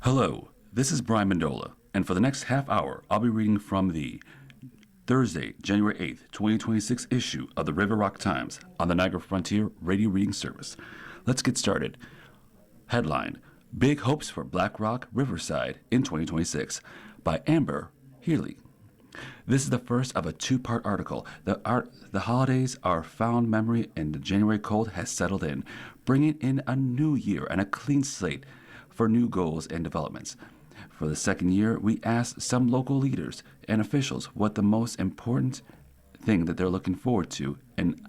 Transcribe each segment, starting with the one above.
Hello, this is Brian Mendola, and for the next half hour, I'll be reading from the Thursday, January 8th, 2026 issue of the River Rock Times on the Niagara Frontier Radio Reading Service. Let's get started. Headline: Big Hopes for Black Rock Riverside in 2026 by Amber Healy. This is the first of a two-part article. The holidays are found memory, and the January cold has settled in, bringing in a new year and a clean slate for new goals and developments. For the second year, we asked some local leaders and officials what the most important thing that they're looking forward to and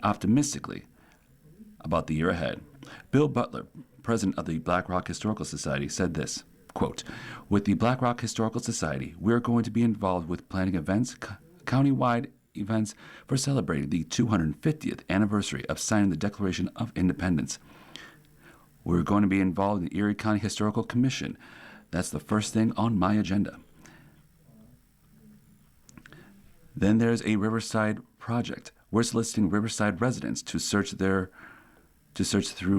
optimistically about the year ahead. Bill Butler, president of the Black Rock Historical Society, said this, quote, "With the Black Rock Historical Society, we're going to be involved with planning events, county-wide events for celebrating the 250th anniversary of signing the Declaration of Independence. We're going to be involved in the Erie County Historical Commission. That's the first thing on my agenda. Then there's a Riverside project. We're soliciting Riverside residents to search through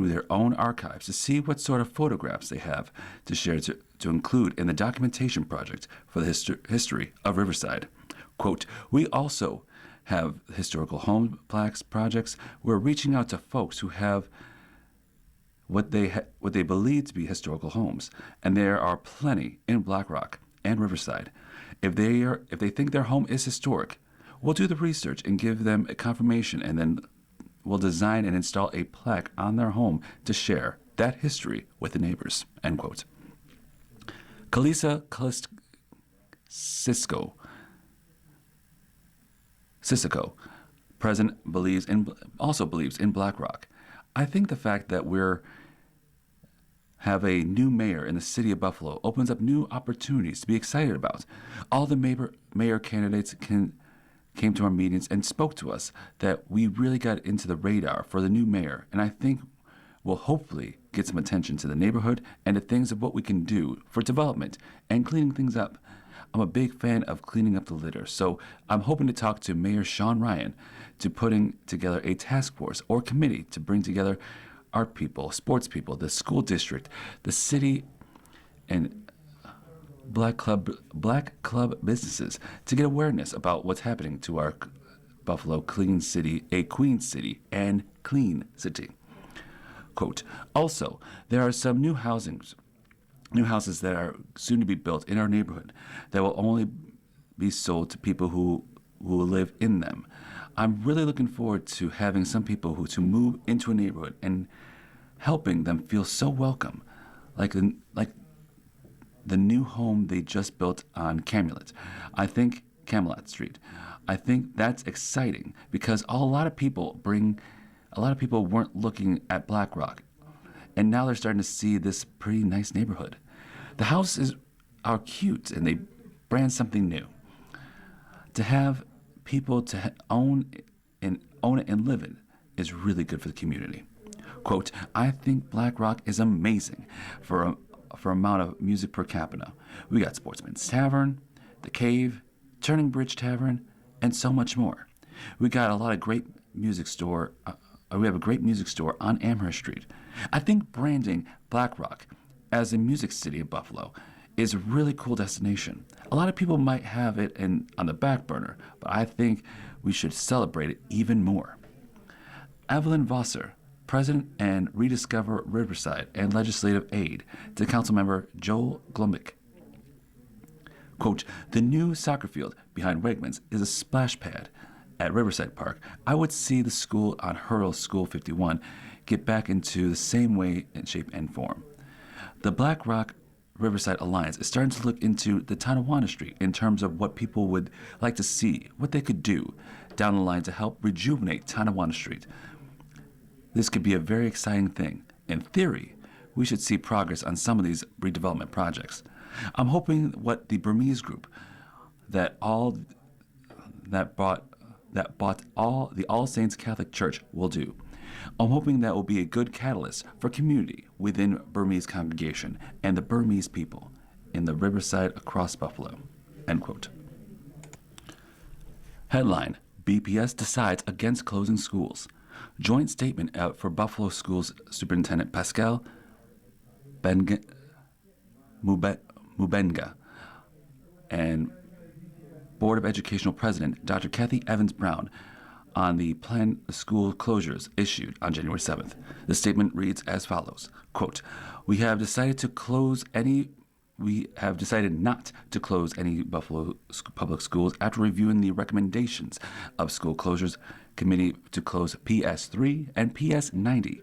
their own archives to see what sort of photographs they have to share to include in the documentation project for the history of Riverside. Quote, we also have historical home plaques projects. We're reaching out to folks who have what they believe to be historical homes, and there are plenty in Black Rock and Riverside. If they think their home is historic, we'll do the research and give them a confirmation, and then we'll design and install a plaque on their home to share that history with the neighbors." End quote. Kalisa Sissoko, president, also believes in Black Rock. "I think the fact that we're have a new mayor in the city of Buffalo opens up new opportunities to be excited about. All the mayor candidates came to our meetings and spoke to us that we really got into the radar for the new mayor, and I think we'll hopefully get some attention to the neighborhood and to things of what we can do for development and cleaning things up. I'm a big fan of cleaning up the litter, so I'm hoping to talk to Mayor Sean Ryan to putting together a task force or committee to bring together art people, sports people, the school district, the city, and black club businesses to get awareness about what's happening to our Buffalo clean city, a queen city and clean city." Quote, "Also, there are some new houses that are soon to be built in our neighborhood that will only be sold to people who live in them. I'm really looking forward to having some people to move into a neighborhood and helping them feel so welcome, like the new home they just built on Camelot Street. I think that's exciting because a lot of people weren't looking at Black Rock, and now they're starting to see this pretty nice neighborhood. The houses are cute and they brand something new. To have people to own it and live in is really good for the community." Quote, "I think Black Rock is amazing for amount of music per capita. We got Sportsman's Tavern, The Cave, Turning Bridge Tavern, and so much more. We got a lot of great music store. We have a great music store on Amherst Street. I think branding Black Rock as a music city of Buffalo is a really cool destination. A lot of people might have it on the back burner, but I think we should celebrate it even more." Evelyn Vosser, president and Rediscover Riverside and legislative aide to Councilmember Joel Glumbick. Quote, "The new soccer field behind Wegmans is a splash pad at Riverside Park. I would see the school on Hurl School 51 get back into the same way in shape and form. The Black Rock Riverside Alliance is starting to look into the Tonawanda Street in terms of what people would like to see, what they could do down the line to help rejuvenate Tonawanda Street. This could be a very exciting thing. In theory, we should see progress on some of these redevelopment projects. I'm hoping what the Burmese group that bought the All Saints Catholic Church will do. I'm hoping that will be a good catalyst for community within Burmese congregation and the Burmese people in the Riverside across Buffalo." End quote. Headline: BPS decides against closing schools. Joint statement out for Buffalo Schools Superintendent Pascal Mubenga, and Board of Educational President Dr. Kathy Evans Brown on the planned school closures issued on January 7th. The statement reads as follows, quote, We have decided not to close any Buffalo public schools after reviewing the recommendations of School Closures Committee to close PS 3 and PS 90,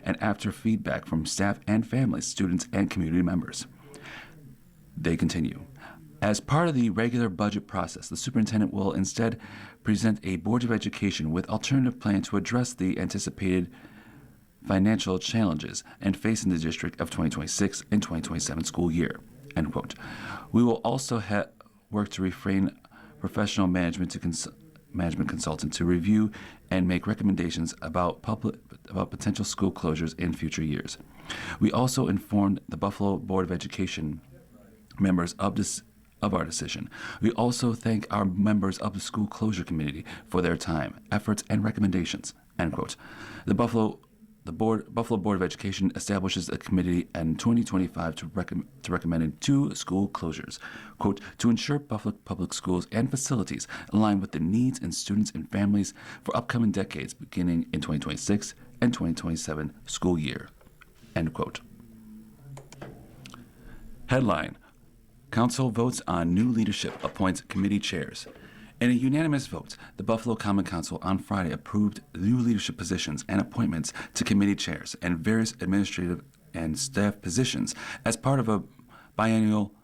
and after feedback from staff and families, students, and community members. They continue. As part of the regular budget process, the superintendent will instead present a Board of Education with alternative plan to address the anticipated financial challenges and facing the district of 2026 and 2027 school year. End quote. We will also work to refrain professional management consultant to review and make recommendations about potential school closures in future years. We also informed the Buffalo Board of Education members of our decision. We also thank our members of the School Closure Committee for their time, efforts, and recommendations. End quote. The Buffalo Board of Education establishes a committee in 2025 to recommend 2 school closures, quote, to ensure Buffalo public schools and facilities align with the needs and students and families for upcoming decades beginning in 2026 and 2027 school year, end quote. Headline, Council votes on new leadership, appoints committee chairs. In a unanimous vote, the Buffalo Common Council on Friday approved new leadership positions and appointments to committee chairs and various administrative and staff positions as part of a biennial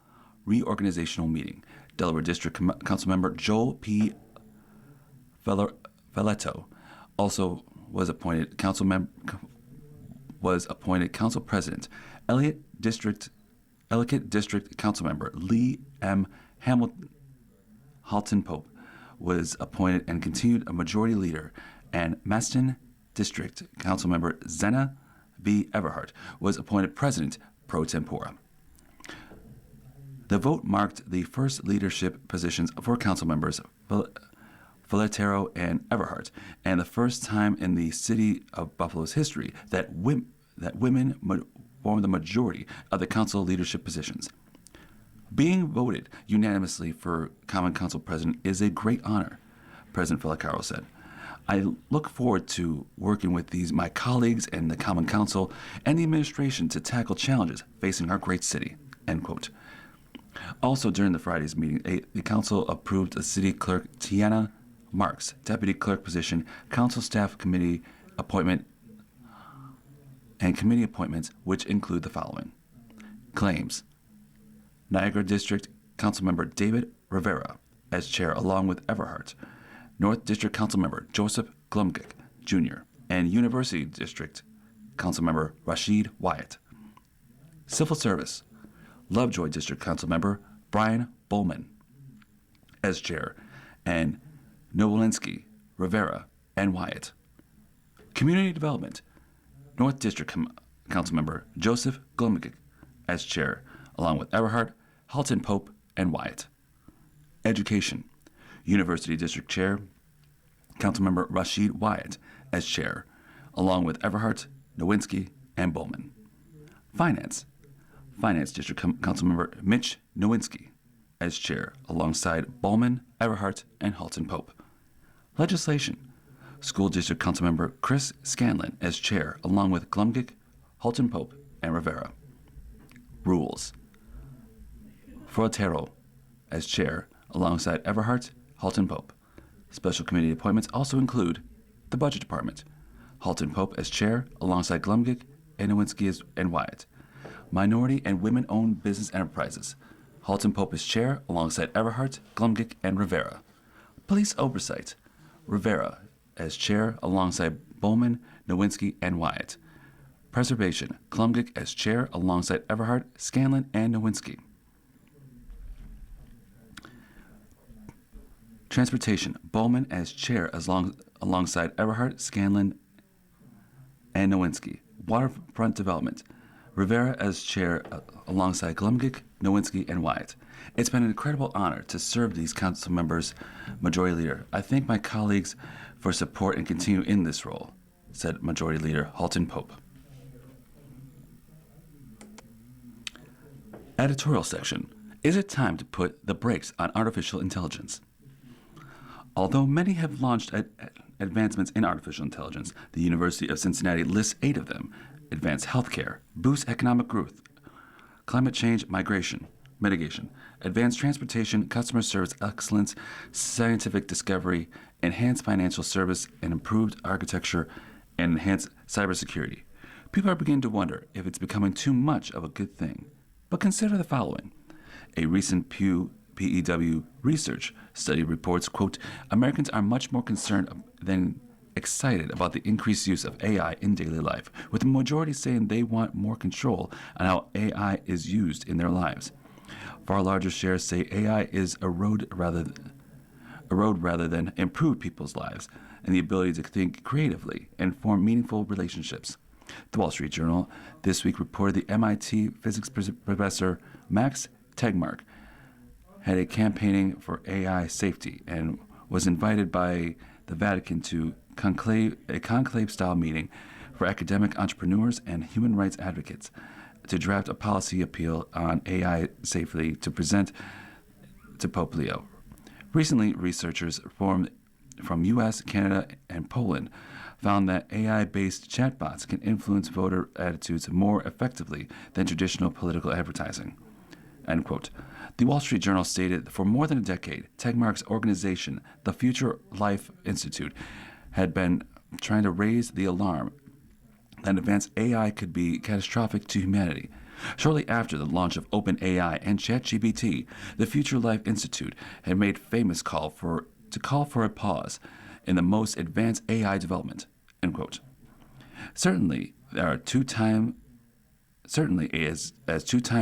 reorganizational meeting. Delaware District Councilmember Joel P. Velletto also was appointed council president. Ellicott District Councilmember Lee M. Halton Pope was appointed and continued a majority leader, and Maston District Councilmember Zena V. Everhart was appointed president pro tempore. The vote marked the first leadership positions for council members Velletto and Everhart, and the first time in the city of Buffalo's history that women formed the majority of the council leadership positions. Being voted unanimously for Common Council President is a great honor, President Filicaro said. I look forward to working with my colleagues in the Common Council and the administration to tackle challenges facing our great city, end quote. Also during the Friday's meeting, the council approved a city clerk Tiana Marks deputy clerk position, council staff committee appointment, and committee appointments, which include the following. Claims. Niagara District Councilmember David Rivera as chair along with Everhart. North District Councilmember Joseph Glumgick, Jr. and University District Councilmember Rashid Wyatt. Civil Service. Lovejoy District Councilmember Brian Bowman as chair, and Nowolinsky, Rivera, and Wyatt. Community Development. North District Councilmember Joseph Glumgick as chair, along with Everhart, Halton Pope, and Wyatt. Education. University District Chair, Councilmember Rashid Wyatt as chair, along with Everhart, Nowinski, and Bowman. Finance. Finance District Councilmember Mitch Nowinski as chair, alongside Bowman, Everhart, and Halton Pope. Legislation. School District Councilmember Chris Scanlon as chair, along with Glumgick, Halton Pope, and Rivera. Rules. Forotero as chair, alongside Everhart, Halton Pope. Special committee appointments also include the Budget Department. Halton Pope as chair, alongside Glumgick, and Nowinski and Wyatt. Minority and women-owned business enterprises. Halton Pope as chair, alongside Everhart, Glumgick, and Rivera. Police oversight. Rivera as chair, alongside Bowman, Nowinski, and Wyatt. Preservation. Glumgick as chair, alongside Everhart, Scanlon, and Nowinski. Transportation. Bowman as chair, alongside Everhart, Scanlon, and Nowinski. Waterfront Development. Rivera as chair, alongside Glumgick, Nowinski, and Wyatt. It's been an incredible honor to serve these council members, Majority Leader. I thank my colleagues for support and continue in this role, said Majority Leader Halton Pope. Editorial section. Is it time to put the brakes on artificial intelligence? Although many have launched advancements in artificial intelligence, the University of Cincinnati lists 8 of them: advance healthcare, boost economic growth, climate change mitigation, advance transportation, customer service excellence, scientific discovery, enhance financial service, and improved architecture, and enhance cybersecurity. People are beginning to wonder if it's becoming too much of a good thing. But consider the following. A recent Pew PEW research study reports, quote, Americans are much more concerned than excited about the increased use of AI in daily life, with the majority saying they want more control on how AI is used in their lives. Far larger shares say AI is erode rather than improve people's lives and the ability to think creatively and form meaningful relationships. The Wall Street Journal this week reported the MIT physics professor Max Tegmark had a campaigning for AI safety and was invited by the Vatican to a conclave-style meeting for academic entrepreneurs and human rights advocates to draft a policy appeal on AI safely to present to Pope Leo. Recently, researchers from U.S., Canada, and Poland found that AI-based chatbots can influence voter attitudes more effectively than traditional political advertising. End quote. The Wall Street Journal stated for more than a decade, Tegmark's organization, the Future Life Institute, had been trying to raise the alarm that advanced AI could be catastrophic to humanity. Shortly after the launch of OpenAI and ChatGPT, the Future Life Institute had made famous call for a pause in the most advanced AI development. End quote. Certainly, as two-time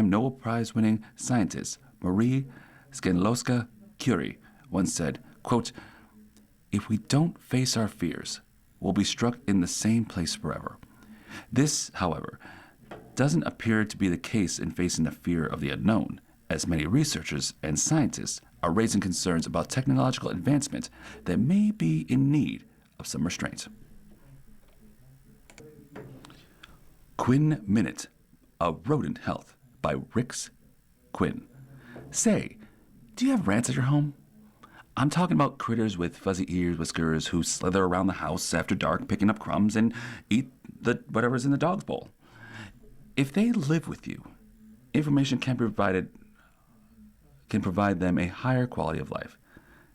Nobel Prize-winning scientist Marie Sklodowska-Curie once said, quote, if we don't face our fears, we'll be struck in the same place forever. This, however, doesn't appear to be the case in facing the fear of the unknown, as many researchers and scientists are raising concerns about technological advancement that may be in need of some restraint. Quinn Minute, A Rodent Health by Rix Quinn. Say, do you have rats at your home? I'm talking about critters with fuzzy ears, whiskers, who slither around the house after dark, picking up crumbs and eat whatever's in the dog's bowl. If they live with you, information can provide them a higher quality of life.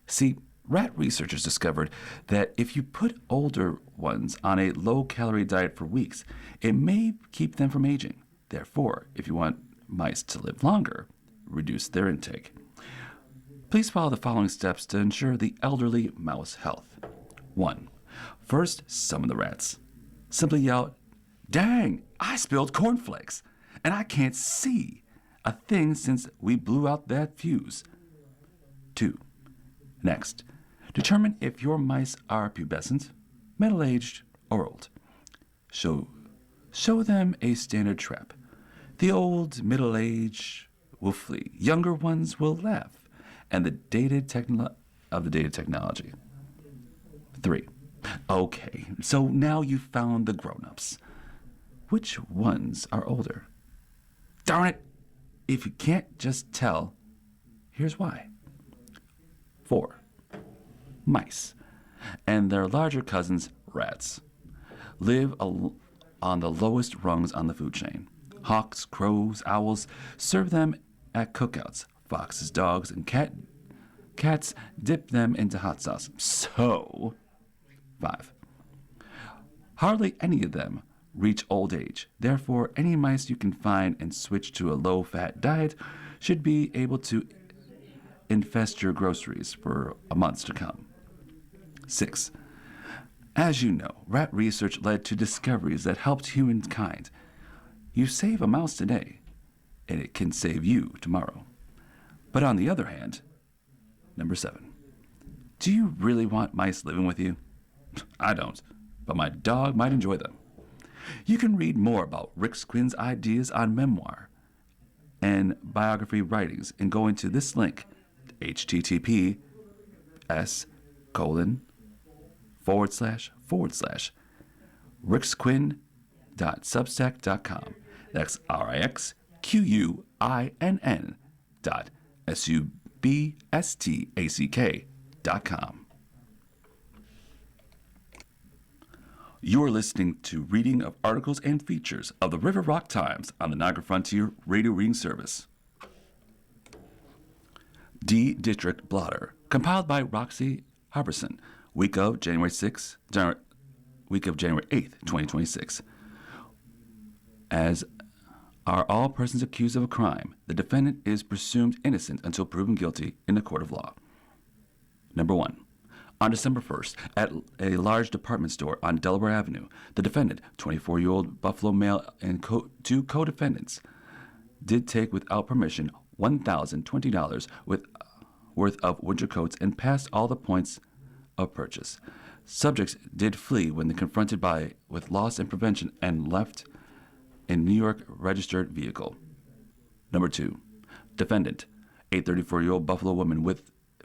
See, rat researchers discovered that if you put older ones on a low-calorie diet for weeks, it may keep them from aging. Therefore, if you want mice to live longer, reduce their intake. Please follow the following steps to ensure the elderly mouse health. 1. First, summon the rats. Simply yell, dang, I spilled cornflakes, and I can't see a thing since we blew out that fuse. 2. Next, determine if your mice are pubescent, middle-aged, or old. Show them a standard trap. The old, middle-aged will flee. Younger ones will laugh, and the dated technology. 3. Okay, so now you've found the grown-ups. Which ones are older? Darn it! If you can't just tell, here's why. 4. Mice and their larger cousins, rats, live on the lowest rungs on the food chain. Hawks, crows, owls serve them at cookouts. Foxes, dogs, and cats dip them into hot sauce. So, 5. Hardly any of them reach old age. Therefore, any mice you can find and switch to a low-fat diet should be able to infest your groceries for months to come. 6. As you know, rat research led to discoveries that helped humankind. You save a mouse today, and it can save you tomorrow. But on the other hand, number 7, do you really want mice living with you? I don't, but my dog might enjoy them. You can read more about Rix Quinn's ideas on memoir and biography writings and go into this link, https://rixquinn.substack.com. That's QUINN.SUBSTACK.com. You're listening to reading of articles and features of the River Rock Times on the Niagara Frontier Radio Reading Service. D District Blotter, compiled by Roxy Harbison, week of January 8th, 2026. As are all persons accused of a crime, the defendant is presumed innocent until proven guilty in a court of law. Number 1. On December 1st, at a large department store on Delaware Avenue, the defendant, 24-year-old Buffalo male, and two co-defendants did take without permission $1,020 worth of winter coats and passed all the points of purchase. Subjects did flee when confronted with loss and prevention and left in New York registered vehicle. Number 2. Defendant, a 34-year-old Buffalo woman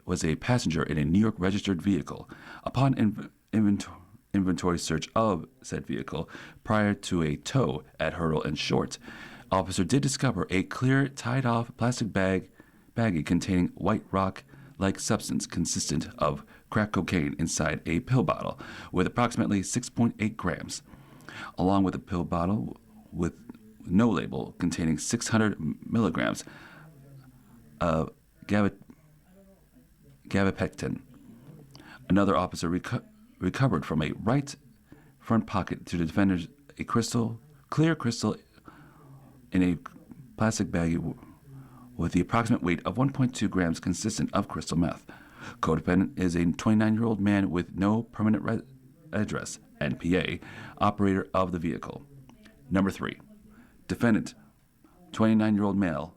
was a passenger in a New York registered vehicle. Upon inventory search of said vehicle prior to a tow at Hurdle and Short, officer did discover a clear tied-off plastic baggie containing white rock-like substance consistent of crack cocaine inside a pill bottle with approximately 6.8 grams, along with a pill bottle with no label containing 600 milligrams of gabapentin. Another officer recovered from a right front pocket to the defendant a clear crystal in a plastic baggie with the approximate weight of 1.2 grams consistent of crystal meth. Co-defendant is a 29-year-old man with no permanent address, NPA, operator of the vehicle. Number 3. Defendant, 29-year-old male,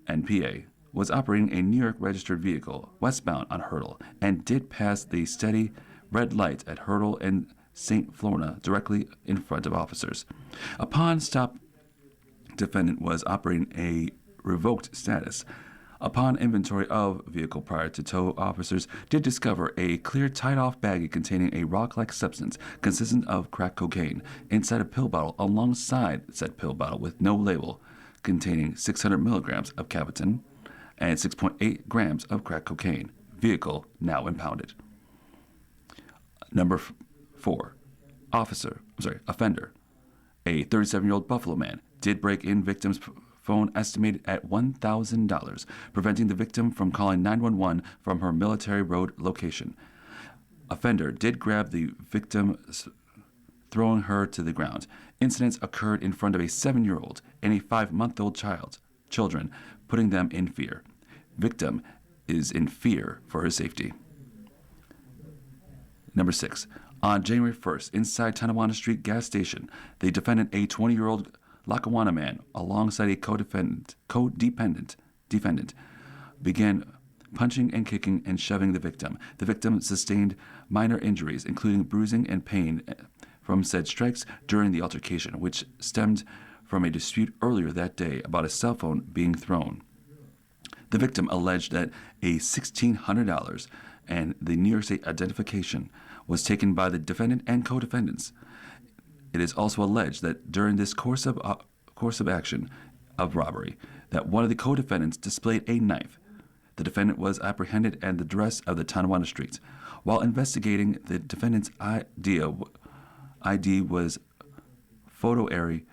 NPA, was operating a New York registered vehicle westbound on Hurdle and did pass the steady red light at Hurdle and St. Florina directly in front of officers. Upon stop, defendant was operating a revoked status. Upon inventory of vehicle prior to tow, officers did discover a clear tied-off baggie containing a rock-like substance consistent of crack cocaine inside a pill bottle alongside said pill bottle with no label containing 600 milligrams of gabapentin and 6.8 grams of crack cocaine. Vehicle now impounded. Number 4. Offender. A 37-year-old Buffalo man did break in victim's phone estimated at $1,000, preventing the victim from calling 911 from her Military Road location. Offender did grab the victim, throwing her to the ground. Incidents occurred in front of a 7-year-old and a 5-month-old children, putting them in fear. Victim is in fear for her safety. Number 6. On January 1st, inside Tonawanda Street gas station, the defendant, a 20-year-old Lackawanna man, alongside a co-defendant, began punching and kicking and shoving the victim. The victim sustained minor injuries, including bruising and pain from said strikes during the altercation, which stemmed from a dispute earlier that day about a cell phone being thrown. The victim alleged that a $1,600 and the New York State identification was taken by the defendant and co-defendants. It is also alleged that during this course of action of robbery, that one of the co-defendants displayed a knife. The defendant was apprehended at the address of the Tonawanda Street. While investigating, the defendant's ID was photo array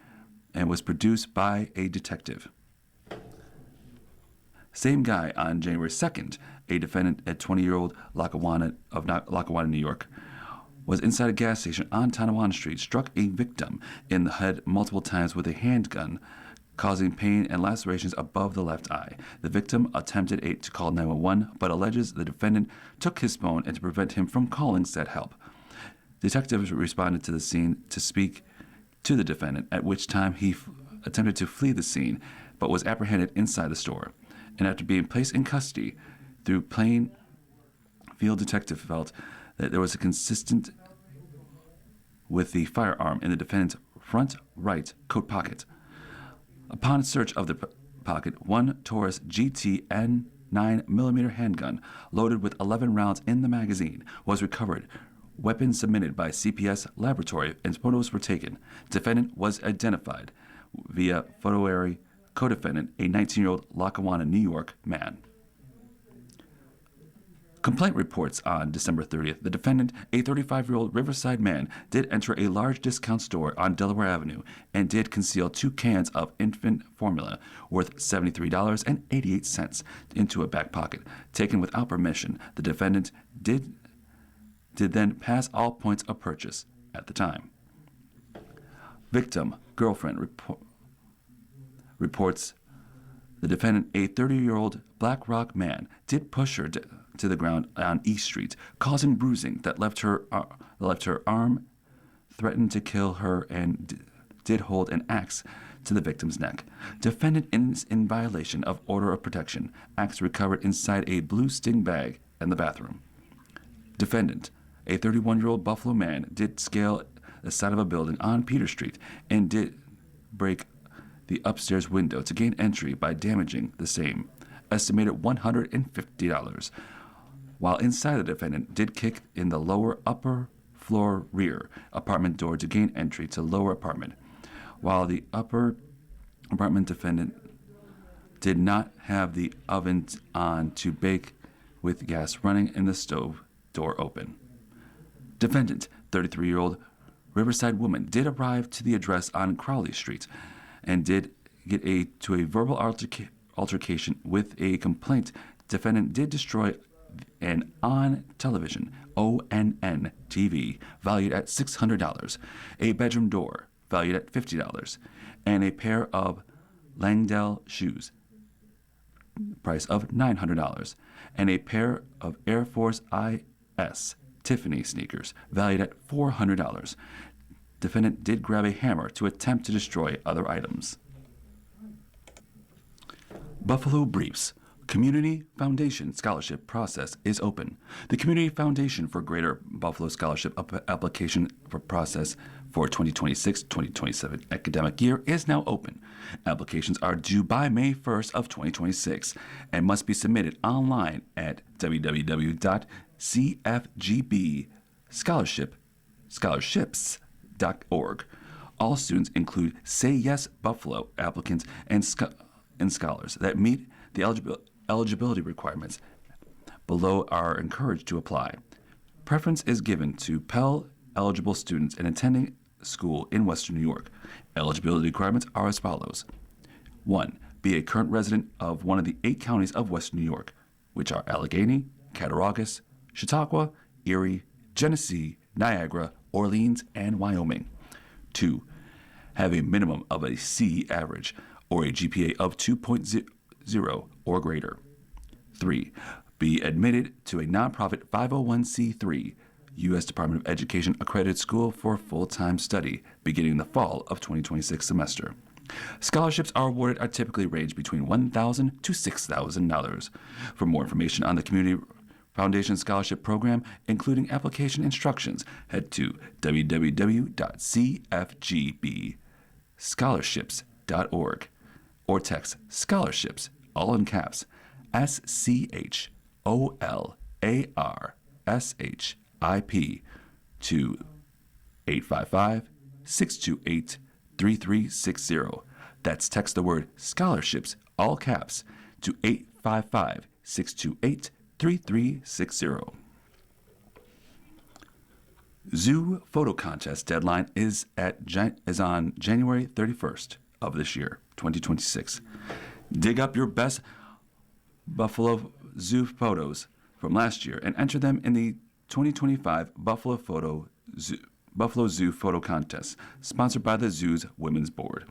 and was produced by a detective. Same guy on January 2nd, a defendant at 20-year-old Lackawanna, New York, was inside a gas station on Tonawanda Street, struck a victim in the head multiple times with a handgun, causing pain and lacerations above the left eye. The victim attempted to call 911, but alleges the defendant took his phone and to prevent him from calling said help. Detectives responded to the scene to speak to the defendant, at which time he attempted to flee the scene, but was apprehended inside the store. And after being placed in custody, through plain field detective felt that there was a consistent with the firearm in the defendant's front right coat pocket. Upon search of the pocket, one Taurus GT N 9mm handgun loaded with 11 rounds in the magazine was recovered. Weapons submitted by CPS laboratory and photos were taken. Defendant was identified via photo array co-defendant, a 19-year-old Lackawanna, New York man. Complaint reports on December 30th, the defendant, a 35-year-old Riverside man, did enter a large discount store on Delaware Avenue and did conceal 2 cans of infant formula worth $73.88 into a back pocket. Taken without permission, the defendant did then pass all points of purchase at the time. Victim, girlfriend, reports the defendant, a 30-year-old Black Rock man, did push her to the ground on East Street, causing bruising that left her arm, threatened to kill her, and did hold an axe to the victim's neck. Defendant is in violation of order of protection. Axe recovered inside a blue Sting bag in the bathroom. Defendant, a 31-year-old Buffalo man, did scale the side of a building on Peter Street and did break the upstairs window to gain entry by damaging the same, estimated $150. While inside, the defendant did kick in the lower upper floor rear apartment door to gain entry to lower apartment. While the upper apartment defendant did not have the oven on to bake with gas running and the stove door open. Defendant, 33-year-old Riverside woman, did arrive to the address on Crowley Street and did get to a verbal altercation with a complaint. Defendant did destroy an on-television ONN TV valued at $600, a bedroom door valued at $50, and a pair of Langdell shoes, price of $900, and a pair of Air Force IS Tiffany sneakers valued at $400. Defendant did grab a hammer to attempt to destroy other items. Buffalo Briefs. Community Foundation Scholarship process is open. The Community Foundation for Greater Buffalo Scholarship application for process for 2026-2027 academic year is now open. Applications are due by May 1st of 2026 and must be submitted online at www.cfgbscholarships.org. All students include Say Yes Buffalo applicants and scholars that meet the eligibility requirements below are encouraged to apply. Preference is given to Pell eligible students and attending school in Western New York. Eligibility requirements are as follows. 1. Be a current resident of one of the 8 counties of Western New York, which are Allegheny, Cattaraugus, Chautauqua, Erie, Genesee, Niagara, Orleans, and Wyoming. 2. Have a minimum of a C average or a GPA of 2.0 or greater. 3. Be admitted to a nonprofit 501c3 U.S. Department of Education accredited school for full-time study beginning in the fall of 2026 semester. Scholarships are awarded are typically range between $1,000 to $6,000. For more information on the Community Foundation Scholarship Program, including application instructions, head to www.cfgbscholarships.org or text scholarships, all in caps, SCHOLARSHIP to 855-628-3360. That's text the word scholarships, all caps, to 855-628-3360. Zoo photo contest deadline is on January 31st of this year, 2026. Dig up your best Buffalo Zoo photos from last year and enter them in the 2025 Buffalo Zoo Photo Contest, sponsored by the Zoo's Women's Board.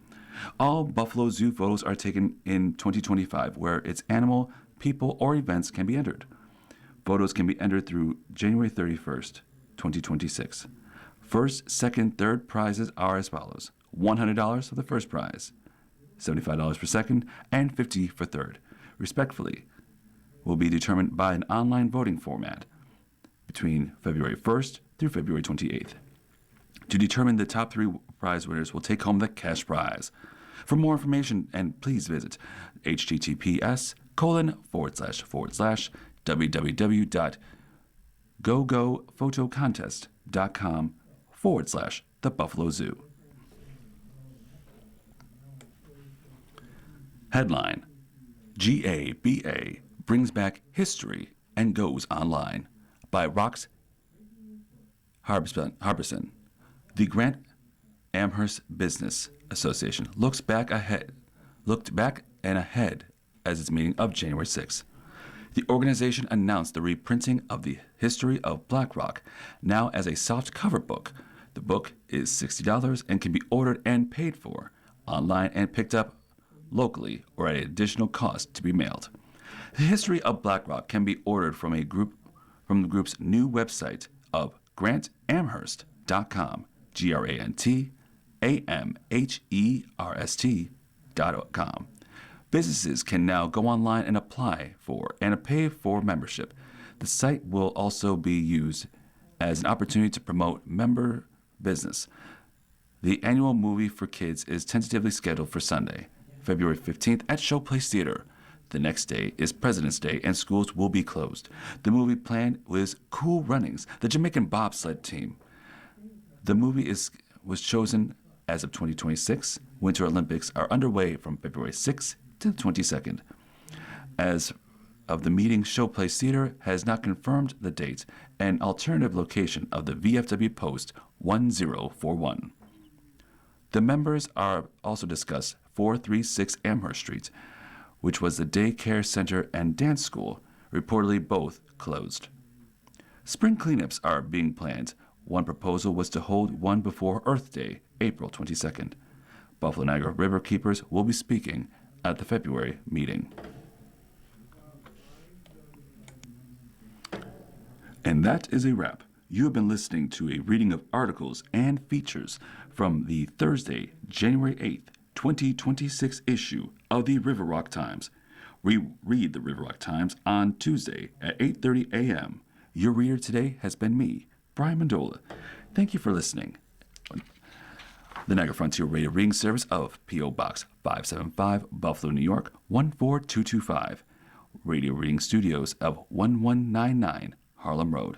All Buffalo Zoo photos are taken in 2025, where its animal, people, or events can be entered. Photos can be entered through January 31st, 2026. First, second, third prizes are as follows. $100 for the first prize, $75 for second, and $50 for third. Respectfully, will be determined by an online voting format between February 1st through February 28th. To determine the top 3 prize winners will take home the cash prize. For more information, and please visit https://www.gogophotocontest.com/the Buffalo Zoo. Headline: GABA brings back history and goes online, by Rox Harbison. The Grant Amherst Business Association looked back and ahead as its meeting of January 6th. The organization announced the reprinting of the history of BlackRock, now as a softcover book. The book is $60 and can be ordered and paid for online and picked up locally or at an additional cost to be mailed. The history of BlackRock can be ordered from the group's new website of grantamherst.com, GRANTAMHERST.com. Businesses can now go online and apply for and pay for membership. The site will also be used as an opportunity to promote member business. The annual movie for kids is tentatively scheduled for Sunday, February 15th at Showplace Theater. The next day is President's Day and schools will be closed. The movie planned was Cool Runnings, the Jamaican bobsled team. The movie was chosen as of 2026. Winter Olympics are underway from February 6th to the 22nd. As of the meeting, Showplace Theater has not confirmed the date and alternative location of the VFW Post 1041. The members are also discussed 436 Amherst Street, which was the daycare center and dance school, reportedly both closed. Spring cleanups are being planned. One proposal was to hold one before Earth Day, April 22nd. Buffalo Niagara River Keepers will be speaking at the February meeting. And that is a wrap. You have been listening to a reading of articles and features from the Thursday, January 8th, 2026 issue of the River Rock Times. We read the River Rock Times on Tuesday at 8:30 a.m. Your reader today has been me, Brian Mandola. Thank you for listening. The Niagara Frontier Radio Reading Service of P.O. Box 575, Buffalo, New York 14225. Radio Reading Studios of 1199 Harlem Road,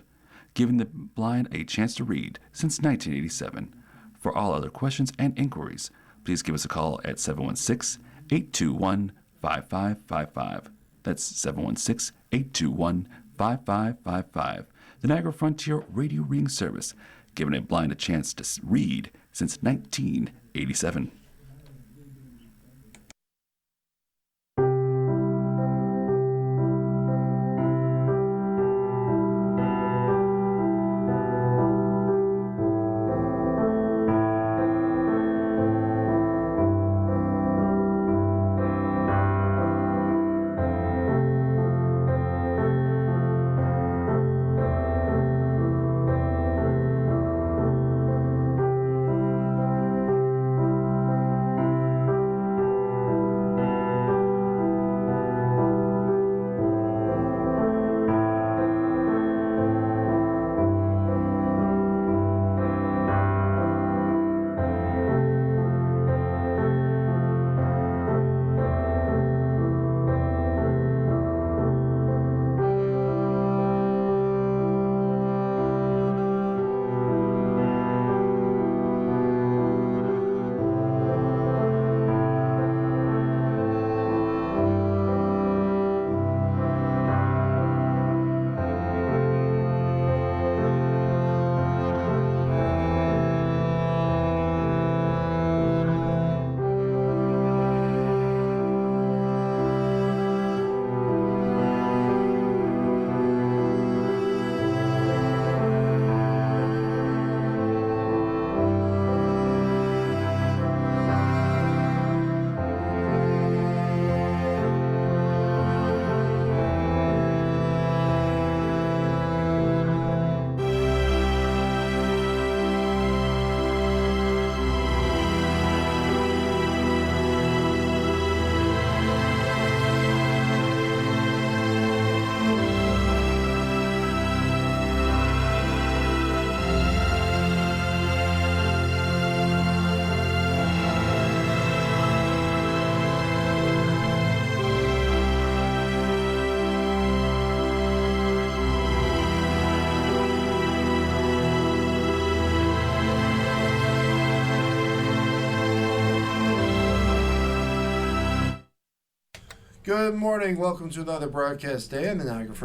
giving the blind a chance to read since 1987. For all other questions and inquiries, please give us a call at 716-821-5555. That's 716-821-5555. The Niagara Frontier Radio Reading Service, giving a blind a chance to read since 1987. Good morning. Welcome to another broadcast day on the Niagara